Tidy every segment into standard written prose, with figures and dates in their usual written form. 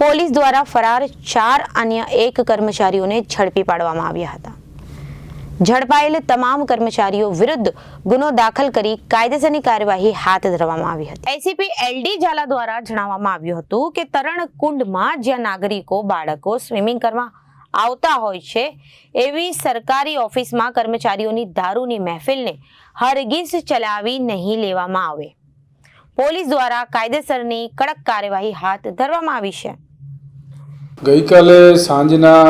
Police દ્વારા ફરાર 4 અન્ય 1 કર્મચારીઓને ઝડપી પાડવામાં આવ્યા હતા। ઝડપાયેલ તમામ કર્મચારીઓ વિરુદ્ધ ગુનો દાખલ કરી કાયદેસરની કાર્યવાહી હાથ ધરવામાં આવી હતી। એસીપી એલડી ઝાલા દ્વારા જણાવવામાં આવ્યું હતું કે તરણ કુંડમાં જ્યાં નાગરિકો બાળકો સ્વિમિંગ કરવા આવતા હોય છે એવી સરકારી ઓફિસમાં કર્મચારીઓની દારૂની મહેફિલને હરગીઝ ચલાવી નહીં લેવામાં આવે। પોલીસ દ્વારા કાયદેસરની કડક કાર્યવાહી હાથ ધરવામાં આવી છે। ગઈકાલે સાંજના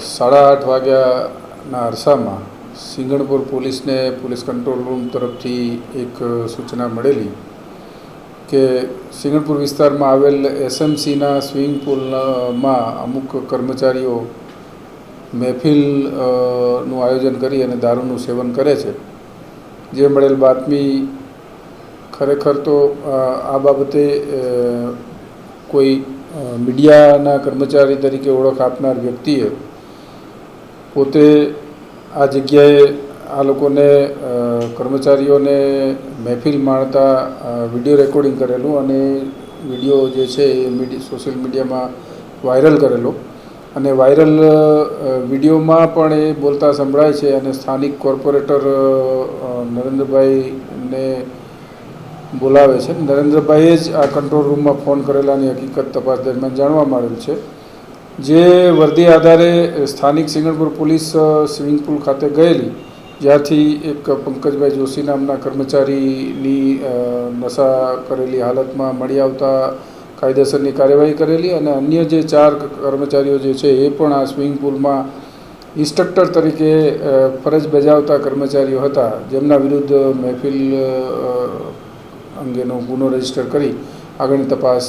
8:30 વાગ્યાના અરસામાં સિંગણપુર પોલીસને પોલીસ કંટ્રોલ રૂમ તરફથી એક સૂચના મળેલી કે સિંગણપુર વિસ્તારમાં આવેલ એસએમસીના સ્વિમિંગ પુલમાં અમુક કર્મચારીઓ મહેફિલનું આયોજન કરી અને દારૂનું સેવન કરે છે। જે મળેલ બાતમી ખરેખર તો આ બાબતે કોઈ મીડિયાના કર્મચારી તરીકે ઓળખ આપનાર વ્યક્તિએ પોતે આ જગ્યાએ આ લોકોને કર્મચારીઓને મહેફિલ માણતા વિડીયો રેકોર્ડિંગ કરેલું અને વિડીયો જે છે એ સોશિયલ મીડિયામાં વાયરલ કરેલો અને વાયરલ વિડીયોમાં પણ એ બોલતા સંભળાય છે અને સ્થાનિક કોર્પોરેટર નરેન્દ્રભાઈને બોલાવે છે। નરેન્દ્રભાઈએ જ આ કંટ્રોલ રૂમમાં ફોન કરેલાની હકીકત તપાસ દરમિયાન જાણવા મળેલ છે। જે વર્દી આધારે સ્થાનિક સિંગણપુર પોલીસ સ્વિમિંગ પુલ ખાતે ગયેલી, જ્યાંથી એક પંકજભાઈ જોશી નામના કર્મચારીની નશા કરેલી હાલતમાં મળી આવતા કાયદેસરની કાર્યવાહી કરેલી અને અન્ય જે 4 કર્મચારીઓ જે છે એ પણ આ સ્વિમિંગ પુલમાં ઇન્સ્ટ્રક્ટર તરીકે ફરજ બજાવતા કર્મચારીઓ હતા, જેમના વિરુદ્ધ મહેફિલ અંગેનો ગુનો રજીસ્ટર કરી આગળની તપાસ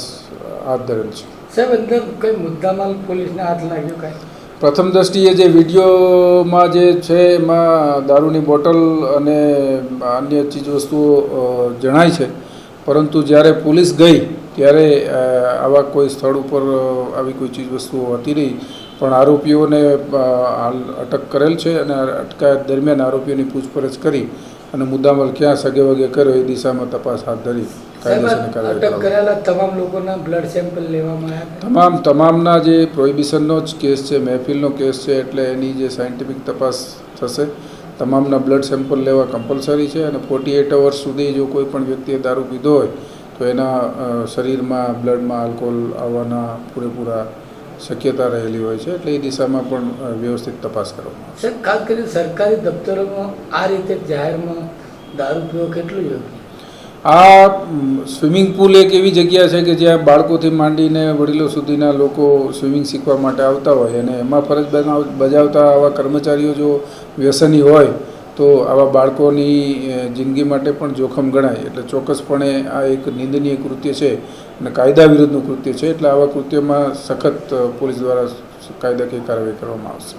હાથ ધરેલ છે। સાહેબ, અંદર કઈ મુદ્દામાલ પોલીસને હાથ લાગ્યો કાંઈ? પ્રથમ દ્રષ્ટિએ જે વિડીયોમાં જે છે એમાં દારૂની બોટલ અને અન્ય ચીજવસ્તુઓ જણાય છે, પરંતુ જ્યારે પોલીસ ગઈ ત્યારે આવા કોઈ સ્થળ ઉપર આવી કોઈ ચીજવસ્તુઓ હતી નહીં, પણ આરોપીઓને હાલ અટક કરેલ છે અને અટકાયત દરમિયાન આરોપીઓની પૂછપરછ કરી અને મુદ્દામાલ ક્યાં સગે વગે કર્યો એ દિશામાં તપાસ હાથ ધરી કાયદેસરની કાર્યવાહી અટક કરેલા તમામ લોકોના બ્લડ સેમ્પલ લેવામાં આવ્યા? તમામના જે પ્રોહિબિશનનો જ કેસ છે, મહેફિલનો કેસ છે, એટલે એની જે સાયન્ટિફિક તપાસ થશે। તમામના બ્લડ સેમ્પલ લેવા કમ્પલસરી છે અને 48 અવર્સ સુધી જો કોઈ પણ વ્યક્તિએ દારૂ પીધો હોય તો એના શરીરમાં બ્લડમાં આલ્કોહોલ આવવાના પૂરેપૂરા શક્યતા રહેલી હોય છે, એટલે એ દિશામાં પણ વ્યવસ્થિત તપાસ કરવામાં આવશે। સાહેબ, ખાસ કરીને સરકારી દફતરોમાં આ રીતે જાહેરમાં દારૂ પીવો કેટલું યોગ્ય? આ સ્વિમિંગ પુલ એક એવી જગ્યા છે કે જ્યાં બાળકોથી માંડીને વડીલો સુધીના લોકો સ્વિમિંગ શીખવા માટે આવતા હોય અને એમાં ફરજ બજાવતા આવા કર્મચારીઓ જો વ્યસની હોય તો આવા બાળકોની જિંદગી માટે પણ જોખમ ગણાય। એટલે ચોક્કસપણે આ એક નિંદનીય કૃત્ય છે અને કાયદા વિરુદ્ધનું કૃત્ય છે, એટલે આવા કૃત્યમાં સખત પોલીસ દ્વારા કાયદાકીય કાર્યવાહી કરવામાં આવશે।